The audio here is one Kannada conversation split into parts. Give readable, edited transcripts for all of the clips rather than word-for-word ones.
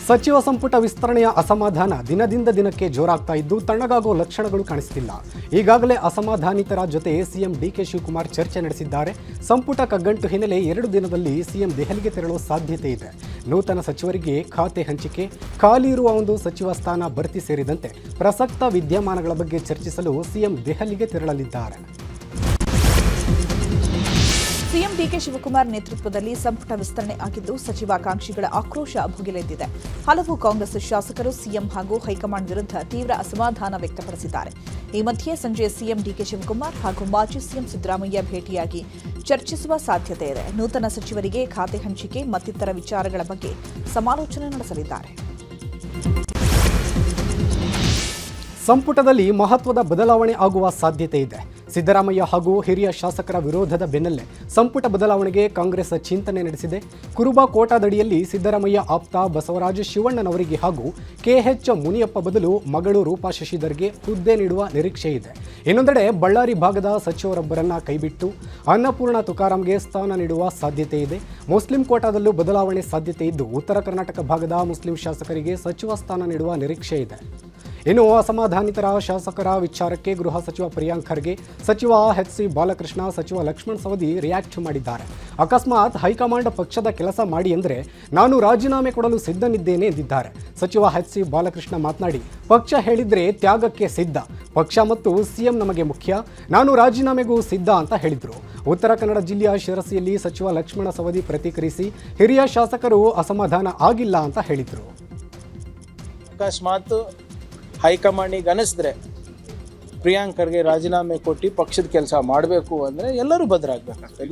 ಸಚಿವ ಸಂಪುಟ ವಿಸ್ತರಣೆಯ ಅಸಮಾಧಾನ ದಿನದಿಂದ ದಿನಕ್ಕೆ ಜೋರಾಗ್ತಾ ಇದ್ದು ತಣ್ಣಗಾಗುವ ಲಕ್ಷಣಗಳು ಕಾಣಿಸ್ತಿಲ್ಲ. ಈಗಾಗಲೇ ಅಸಮಾಧಾನಿತರ ಜೊತೆ ಸಿಎಂ ಡಿಕೆ ಶಿವಕುಮಾರ್ ಚರ್ಚೆ ನಡೆಸಿದ್ದಾರೆ. ಸಂಪುಟ ಕಗ್ಗಂಟು ಹಿನ್ನೆಲೆ 2 ದಿನದಲ್ಲಿ ಸಿಎಂ ದೆಹಲಿಗೆ ತೆರಳುವ ಸಾಧ್ಯತೆ ಇದೆ. ನೂತನ ಸಚಿವರಿಗೆ ಖಾತೆ ಹಂಚಿಕೆ, ಖಾಲಿ ಇರುವ ಒಂದು ಸಚಿವ ಸ್ಥಾನ ಭರ್ತಿ ಸೇರಿದಂತೆ ಪ್ರಸಕ್ತ ವಿದ್ಯಮಾನಗಳ ಬಗ್ಗೆ ಚರ್ಚಿಸಲು ಸಿಎಂ ದೆಹಲಿಗೆ ತೆರಳಲಿದ್ದಾರೆ. ಸಿಎಂ ಡಿಕೆ ಶಿವಕುಮಾರ್ ನೇತೃತ್ವದಲ್ಲಿ ಸಂಪುಟ ವಿಸ್ತರಣೆ ಆಗಿದ್ದು ಸಚಿವಾಕಾಂಕ್ಷಿಗಳ ಆಕ್ರೋಶ ಭುಗಿಲೆದ್ದಿದೆ. ಹಲವು ಕಾಂಗ್ರೆಸ್ ಶಾಸಕರು ಸಿಎಂ ಹಾಗೂ ಹೈಕಮಾಂಡ್ ವಿರುದ್ಧ ತೀವ್ರ ಅಸಮಾಧಾನ ವ್ಯಕ್ತಪಡಿಸಿದ್ದಾರೆ. ಈ ಮಧ್ಯೆ ಸಂಜೆ ಸಿಎಂ ಡಿಕೆ ಶಿವಕುಮಾರ್ ಹಾಗೂ ಮಾಜಿ ಸಿಎಂ ಸಿದ್ದರಾಮಯ್ಯ ಭೇಟಿಯಾಗಿ ಚರ್ಚಿಸುವ ಸಾಧ್ಯತೆ ಇದೆ. ನೂತನ ಸಚಿವರಿಗೆ ಖಾತೆ ಹಂಚಿಕೆ ಮತ್ತಿತರ ವಿಚಾರಗಳ ಬಗ್ಗೆ ಸಮಾಲೋಚನೆ ನಡೆಸಲಿದ್ದಾರೆ. ಸಂಪುಟದಲ್ಲಿ ಮಹತ್ವದ ಬದಲಾವಣೆ ಆಗುವ ಸಾಧ್ಯತೆ ಇದೆ. ಸಿದ್ದರಾಮಯ್ಯ ಹಾಗೂ ಹಿರಿಯ ಶಾಸಕರ ವಿರೋಧದ ಬೆನ್ನಲ್ಲೇ ಸಂಪುಟ ಬದಲಾವಣೆಗೆ ಕಾಂಗ್ರೆಸ್ ಚಿಂತನೆ ನಡೆಸಿದೆ. ಕುರುಬ ಕೋಟಾದಡಿಯಲ್ಲಿ ಸಿದ್ದರಾಮಯ್ಯ ಆಪ್ತ ಬಸವರಾಜ ಶಿವಣ್ಣನವರಿಗೆ ಹಾಗೂ ಕೆಎಚ್ ಮುನಿಯಪ್ಪ ಬದಲು ಮಗಳು ರೂಪಾ ಶಶಿಧರ್ಗೆ ಹುದ್ದೆ ನೀಡುವ ನಿರೀಕ್ಷೆ ಇದೆ. ಇನ್ನೊಂದೆಡೆ ಬಳ್ಳಾರಿ ಭಾಗದ ಸಚಿವರೊಬ್ಬರನ್ನ ಕೈಬಿಟ್ಟು ಅನ್ನಪೂರ್ಣ ತುಕಾರಾಂಗೆ ಸ್ಥಾನ ನೀಡುವ ಸಾಧ್ಯತೆ ಇದೆ. ಮುಸ್ಲಿಂ ಕೋಟಾದಲ್ಲೂ ಬದಲಾವಣೆ ಸಾಧ್ಯತೆ ಇದ್ದು ಉತ್ತರ ಕರ್ನಾಟಕ ಭಾಗದ ಮುಸ್ಲಿಂ ಶಾಸಕರಿಗೆ ಸಚಿವ ಸ್ಥಾನ ನೀಡುವ ನಿರೀಕ್ಷೆ ಇದೆ. ಇನ್ನು ಅಸಮಾಧಾನಿತರ ಶಾಸಕರ ವಿಚಾರಕ್ಕೆ ಗೃಹ ಸಚಿವ ಪ್ರಿಯಾಂಕ್ ಖರ್ಗೆ, ಸಚಿವ ಎಚ್.ಸಿ. ಬಾಲಕೃಷ್ಣ, ಸಚಿವ ಲಕ್ಷ್ಮಣ ಸವದಿ ರಿಯಾಕ್ಟ್ ಮಾಡಿದ್ದಾರೆ. ಅಕಸ್ಮಾತ್ ಹೈಕಮಾಂಡ್ ಪಕ್ಷದ ಕೆಲಸ ಮಾಡಿ ಎಂದರೆ ನಾನು ರಾಜೀನಾಮೆ ಕೊಡಲು ಸಿದ್ಧನಿದ್ದೇನೆ ಎಂದಿದ್ದಾರೆ. ಸಚಿವ ಎಚ್.ಸಿ. ಬಾಲಕೃಷ್ಣ ಮಾತನಾಡಿ, ಪಕ್ಷ ಹೇಳಿದ್ರೆ ತ್ಯಾಗಕ್ಕೆ ಸಿದ್ಧ, ಪಕ್ಷ ಮತ್ತು ಸಿಎಂ ನಮಗೆ ಮುಖ್ಯ, ನಾನು ರಾಜೀನಾಮೆಗೂ ಸಿದ್ಧ ಅಂತ ಹೇಳಿದರು. ಉತ್ತರ ಕನ್ನಡ ಜಿಲ್ಲೆಯ ಶಿರಸಿಯಲ್ಲಿ ಸಚಿವ ಲಕ್ಷ್ಮಣ ಸವದಿ ಪ್ರತಿಕ್ರಿಯಿಸಿ, ಹಿರಿಯ ಶಾಸಕರು ಅಸಮಾಧಾನ ಆಗಿಲ್ಲ ಅಂತ ಹೇಳಿದರು. ಅಕಸ್ಮಾತ್ ಹೈಕಮಾಂಡಿಗೆ ಅನಿಸಿದ್ರೆ ಪ್ರಿಯಾಂಕ್ ಖರ್ಗೆ ರಾಜೀನಾಮೆ ಕೊಟ್ಟು ಪಕ್ಷದ ಕೆಲಸ ಮಾಡಬೇಕು ಅಂದರೆ ಎಲ್ಲರೂ ಬದ್ಧರಾಗಬೇಕಾಗ್ತದೆ.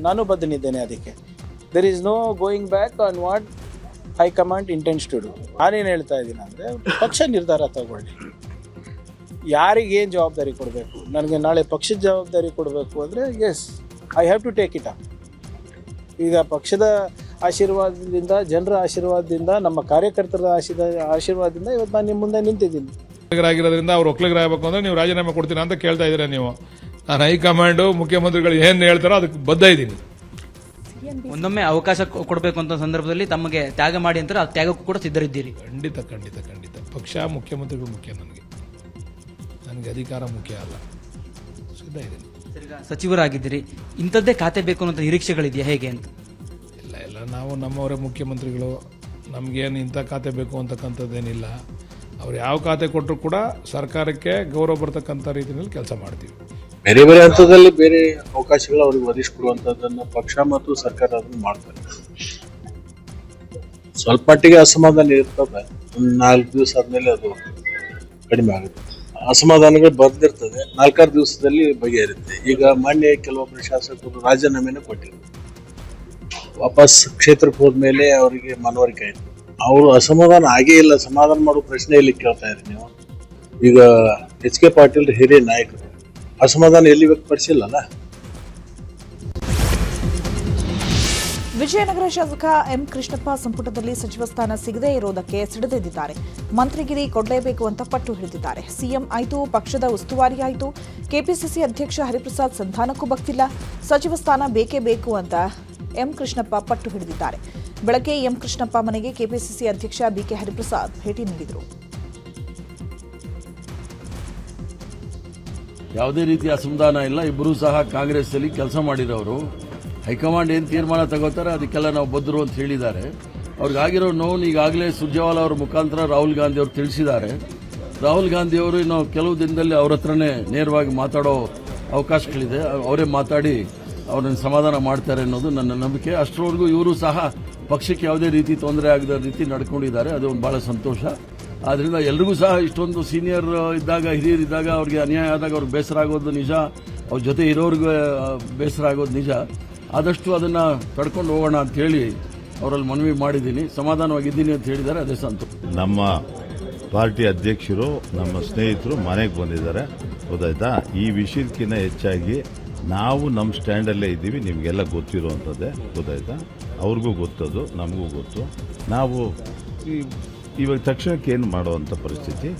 ನಾನು ಬದ್ಧನಿದ್ದೇನೆ. ಅದಕ್ಕೆ there is no going back on what high command intends to do. ನಾನೇನು ಹೇಳ್ತಾ ಇದ್ದೀನಿ ಅಂದರೆ ಪಕ್ಷ ನಿರ್ಧಾರ ತಗೊಳ್ಳಿ, ಯಾರಿಗೇನು ಜವಾಬ್ದಾರಿ ಕೊಡಬೇಕು. ನನಗೆ ನಾಳೆ ಪಕ್ಷದ ಜವಾಬ್ದಾರಿ ಕೊಡಬೇಕು ಅಂದರೆ yes, I have to take it up. ಈಗ ಪಕ್ಷದ ಆಶೀರ್ವಾದದಿಂದ, ಜನರ ಆಶೀರ್ವಾದದಿಂದ, ನಮ್ಮ ಕಾರ್ಯಕರ್ತರ ಆಶೀರ್ವಾದದಿಂದ ಇವತ್ತು ನಾನು ನಿಮ್ಮ ಮುಂದೆ ನಿಂತಿದ್ದೀನಿ. ಆಗಿರೋದ್ರಿಂದ ಅವ್ರು ಒಕ್ಕಲಿಗರಾಗಬೇಕು ಅಂದ್ರೆ ನೀವು ರಾಜೀನಾಮೆ ಕೊಡ್ತೀರಾ ಅಂತ ಕೇಳ್ತಾ ಇದ್ದೀರಾ ನೀವು. ನಾನು ಹೈಕಮಾಂಡು ಮುಖ್ಯಮಂತ್ರಿಗಳು ಏನು ಹೇಳ್ತಾರೋ ಅದಕ್ಕೆ ಬದ್ಧ ಇದ್ದೀನಿ. ಒಂದೊಮ್ಮೆ ಅವಕಾಶ ಕೊಡಬೇಕು ಅಂತ ಸಂದರ್ಭದಲ್ಲಿ ತಮಗೆ ತ್ಯಾಗ ಮಾಡಿ ಅಂತಾರೆ, ಆ ತ್ಯಾಗಕ್ಕೂ ಕೂಡ ಸಿದ್ಧರಿದ್ದೀರಿ. ಖಂಡಿತ ಖಂಡಿತ ಖಂಡಿತ. ಪಕ್ಷ ಮುಖ್ಯಮಂತ್ರಿಗಳು ಮುಖ್ಯ, ನನಗೆ ಅಧಿಕಾರ ಮುಖ್ಯ ಅಲ್ಲ. ಸಿದ್ಧ ಇದ್ದೀನಿ. ಸಚಿವರಾಗಿದ್ದೀರಿ, ಇಂಥದ್ದೇ ಖಾತೆ ಬೇಕು ಅನ್ನೋ ನಿರೀಕ್ಷೆಗಳಿದೆಯಾ ಹೇಗೆ ಅಂತ? ಇಲ್ಲ, ನಾವು ನಮ್ಮವರೇ ಮುಖ್ಯಮಂತ್ರಿಗಳು, ನಮಗೇನು ಇಂಥ ಖಾತೆ ಬೇಕು ಅಂತಕ್ಕಂಥದ್ದೇನಿಲ್ಲ. ಅವ್ರು ಯಾವ ಖಾತೆ ಕೊಟ್ಟರು ಕೂಡ ಸರ್ಕಾರಕ್ಕೆ ಗೌರವ ಬರ್ತಕ್ಕಂಥ ರೀತಿಯಲ್ಲಿ ಕೆಲಸ ಮಾಡ್ತೀವಿ. ಬೇರೆ ಬೇರೆ ಹಂತದಲ್ಲಿ ಬೇರೆ ಅವಕಾಶಗಳು ಅವ್ರಿಗೆ ಒದಗಿಸಿಕೊಡುವಂಥದ್ದನ್ನು ಪಕ್ಷ ಮತ್ತು ಸರ್ಕಾರ ಅದನ್ನು ಮಾಡ್ತಾರೆ. ಸ್ವಲ್ಪ ಮಟ್ಟಿಗೆ ಅಸಮಾಧಾನ ಇರ್ತದೆ, 4 ದಿವಸ ಆದ್ಮೇಲೆ ಅದು ಕಡಿಮೆ ಆಗುತ್ತೆ. ಅಸಮಾಧಾನಗಳು ಬರ್ದಿರ್ತದೆ, 4-6 ದಿವಸದಲ್ಲಿ ಬಗೆಹರುತ್ತೆ. ಈಗ ಮಾನ್ಯ ಕೆಲವೊಬ್ಬರು ಶಾಸಕರು ರಾಜೀನಾಮೆನ ಕೊಟ್ಟಿದ್ರು, ವಾಪಸ್ ಕ್ಷೇತ್ರಕ್ಕೆ ಹೋದ್ಮೇಲೆ ಅವರಿಗೆ ಮನವರಿಕೆ ಆಯ್ತು. ಅವರು ಅಸಮಾಧಾನ ಆಗೇ ಇಲ್ಲ, ಸಮಾಧಾನ ಮಾಡೋ ಪ್ರಶ್ನೆ ಇಲ್ಲಿ ಕೇಳ್ತಾ ಇದ್ರಿ ನೀವು. ಈಗ ಎಚ್.ಕೆ. ಪಾಟೀಲ್ ಹಿರಿಯ ನಾಯಕರು, ಅಸಮಾಧಾನ ಎಲ್ಲಿ ವ್ಯಕ್ತಪಡಿಸಿಲ್ಲಲ್ಲ. ವಿಜಯನಗರ ಶಾಸಕ ಎಂ ಕೃಷ್ಣಪ್ಪ ಸಂಪುಟದಲ್ಲಿ ಸಚಿವ ಸ್ಥಾನ ಸಿಗದೇ ಇರುವುದಕ್ಕೆ ಸಿಡಿದೆದ್ದಿದ್ದಾರೆ. ಮಂತ್ರಿಗಿರಿ ಕೊಡಲೇಬೇಕು ಅಂತ ಪಟ್ಟು ಹಿಡಿದಿದ್ದಾರೆ. ಸಿಎಂ ಆಯಿತು, ಪಕ್ಷದ ಉಸ್ತುವಾರಿ ಆಯಿತು, ಕೆಪಿಸಿಸಿ ಅಧ್ಯಕ್ಷ ಹರಿಪ್ರಸಾದ್ ಸಂಧಾನಕ್ಕೂ ಭಕ್ತಿಲ್ಲ, ಸಚಿವ ಸ್ಥಾನ ಬೇಕೇ ಬೇಕು ಅಂತ ಎಂ ಕೃಷ್ಣಪ್ಪ ಪಟ್ಟು ಹಿಡಿದಿದ್ದಾರೆ. ಬೆಳಗ್ಗೆ ಎಂ ಕೃಷ್ಣಪ್ಪ ಮನೆಗೆ ಕೆಪಿಸಿಸಿ ಅಧ್ಯಕ್ಷ ಬಿಕೆ ಹರಿಪ್ರಸಾದ್ ಭೇಟಿ ನೀಡಿದರು. ಯಾವುದೇ ರೀತಿಯ ಅಸಮಾಧಾನ ಇಲ್ಲ. ಇಬ್ಬರೂ ಸಹ ಕಾಂಗ್ರೆಸ್ನಲ್ಲಿ ಕೆಲಸ ಮಾಡಿರೋರು. ಹೈಕಮಾಂಡ್ ಏನು ತೀರ್ಮಾನ ತಗೋತಾರೆ ಅದಕ್ಕೆಲ್ಲ ನಾವು ಬದ್ಧರು ಅಂತ ಹೇಳಿದ್ದಾರೆ. ಅವ್ರಿಗಾಗಿರೋ ನೋವು ಈಗಾಗಲೇ ಸುರ್ಜೇವಾಲಾ ಅವರ ಮುಖಾಂತರ ರಾಹುಲ್ ಗಾಂಧಿ ಅವರು ತಿಳಿಸಿದ್ದಾರೆ. ರಾಹುಲ್ ಗಾಂಧಿ ಅವರು ಇನ್ನು ಕೆಲವು ದಿನದಲ್ಲಿ ಅವ್ರ ಹತ್ರನೇ ನೇರವಾಗಿ ಮಾತಾಡೋ ಅವಕಾಶಗಳಿದೆ. ಅವರೇ ಮಾತಾಡಿ ಅವ್ರನ್ನ ಸಮಾಧಾನ ಮಾಡ್ತಾರೆ ಅನ್ನೋದು ನನ್ನ ನಂಬಿಕೆ. ಅಷ್ಟರವರೆಗೂ ಇವರು ಸಹ ಪಕ್ಷಕ್ಕೆ ಯಾವುದೇ ರೀತಿ ತೊಂದರೆ ಆಗದ ರೀತಿ ನಡ್ಕೊಂಡಿದ್ದಾರೆ. ಅದು ಒಂದು ಬಹಳ ಸಂತೋಷ. ಆದ್ರಿಂದ ಎಲ್ರಿಗೂ ಸಹ ಇಷ್ಟೊಂದು ಸೀನಿಯರ್ ಇದ್ದಾಗ, ಹಿರಿಯರಿದ್ದಾಗ ಅವ್ರಿಗೆ ಅನ್ಯಾಯ ಆದಾಗ ಅವ್ರಿಗೆ ಬೇಸರ ಆಗೋದು ನಿಜ, ಅವ್ರ ಜೊತೆ ಇರೋರಿಗೆ ಬೇಸರ ಆಗೋದು ನಿಜ. ಆದಷ್ಟು ಅದನ್ನು ತಡ್ಕೊಂಡು ಹೋಗೋಣ ಅಂತ ಹೇಳಿ ಅವರಲ್ಲಿ ಮನವಿ ಮಾಡಿದ್ದೀನಿ. ಸಮಾಧಾನವಾಗಿದ್ದೀನಿ ಅಂತ ಹೇಳಿದ್ದಾರೆ, ಅದೇ ಸಂತೋಷ. ನಮ್ಮ ಪಾರ್ಟಿ ಅಧ್ಯಕ್ಷರು, ನಮ್ಮ ಸ್ನೇಹಿತರು ಮನೆಗೆ ಬಂದಿದ್ದಾರೆ, ಗೊತ್ತಾಯ್ತಾ. ಈ ವಿಷಯಕ್ಕಿಂತ ಹೆಚ್ಚಾಗಿ ನಾವು ನಮ್ಮ ಸ್ಟ್ಯಾಂಡಲ್ಲೇ ಇದ್ದೀವಿ, ನಿಮಗೆಲ್ಲ ಗೊತ್ತಿರುವಂಥದ್ದೇ, ಗೊತ್ತಾಯ್ತಾ. ಅವ್ರಿಗೂ ಗೊತ್ತದು, ನಮಗೂ ಗೊತ್ತು. ನಾವು ಇವಾಗ ತಕ್ಷಣಕ್ಕೆ ಏನು ಮಾಡುವಂಥ ಪರಿಸ್ಥಿತಿ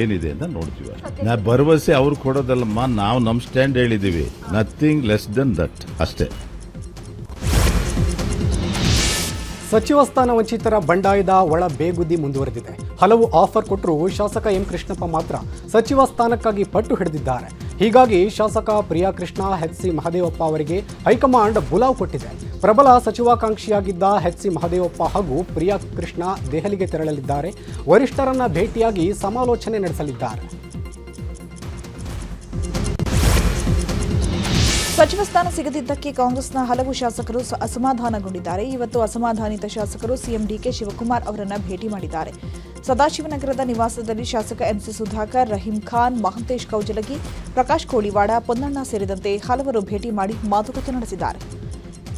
ಏನಿದೆ ಅಂತ ನೋಡ್ತೀವಿ. ನಾ ಭರವಸೆ ಅವ್ರು ಕೊಡೋದಲ್ಲಮ್ಮ, ನಾವು ನಮ್ಮ ಸ್ಟ್ಯಾಂಡ್ ಹೇಳಿದ್ದೀವಿ, ನಥಿಂಗ್ ಲೆಸ್ ದೆನ್ ದಟ್ ಅಷ್ಟೇ. ಸಚಿವ ಸ್ಥಾನ ವಂಚಿತರ ಬಂಡಾಯದ ಒಳ ಬೇಗುದಿ ಮುಂದುವರೆದಿದೆ. ಹಲವು ಆಫರ್ ಕೊಟ್ಟರೂ ಶಾಸಕ ಎಂ ಕೃಷ್ಣಪ್ಪ ಮಾತ್ರ ಸಚಿವ ಸ್ಥಾನಕ್ಕಾಗಿ ಪಟ್ಟು ಹಿಡಿದಿದ್ದಾರೆ. ಹೀಗಾಗಿ ಶಾಸಕ ಪ್ರಿಯಾಕೃಷ್ಣ ಎಚ್ ಸಿ ಮಹದೇವಪ್ಪ ಅವರಿಗೆ ಹೈಕಮಾಂಡ್ ಬುಲಾವ್ ಕೊಟ್ಟಿದೆ. ಪ್ರಬಲ ಸಚಿವಾಕಾಂಕ್ಷಿಯಾಗಿದ್ದ ಎಚ್ ಸಿ ಮಹದೇವಪ್ಪ ಹಾಗೂ ಪ್ರಿಯಾಕೃಷ್ಣ ದೆಹಲಿಗೆ ತೆರಳಲಿದ್ದಾರೆ. ವರಿಷ್ಠರನ್ನ ಭೇಟಿಯಾಗಿ ಸಮಾಲೋಚನೆ ನಡೆಸಲಿದ್ದಾರೆ. ಸಚಿವ ಸ್ಥಾನ ಸಿಗದಿದ್ದಕ್ಕೆ ಕಾಂಗ್ರೆಸ್ನ ಹಲವು ಶಾಸಕರು ಅಸಮಾಧಾನಗೊಂಡಿದ್ದಾರೆ. ಇವತ್ತು ಅಸಮಾಧಾನಿತ ಶಾಸಕರು ಸಿಎಂ ಡಿಕೆ ಶಿವಕುಮಾರ್ ಅವರನ್ನ ಭೇಟಿ ಮಾಡಿದ್ದಾರೆ. ಸದಾಶಿವನಗರದ ನಿವಾಸದಲ್ಲಿ ಶಾಸಕ ಎಂಸಿ ಸುಧಾಕರ್, ರಹೀಂ ಖಾನ್, ಮಹಂತೇಶ್ ಕೌಜಲಗಿ, ಪ್ರಕಾಶ್ ಕೋಳಿವಾಡ, ಪೊನ್ನಣ್ಣ ಸೇರಿದಂತೆ ಹಲವರು ಭೇಟಿ ಮಾಡಿ ಮಾತುಕತೆ ನಡೆಸಿದ್ದಾರೆ.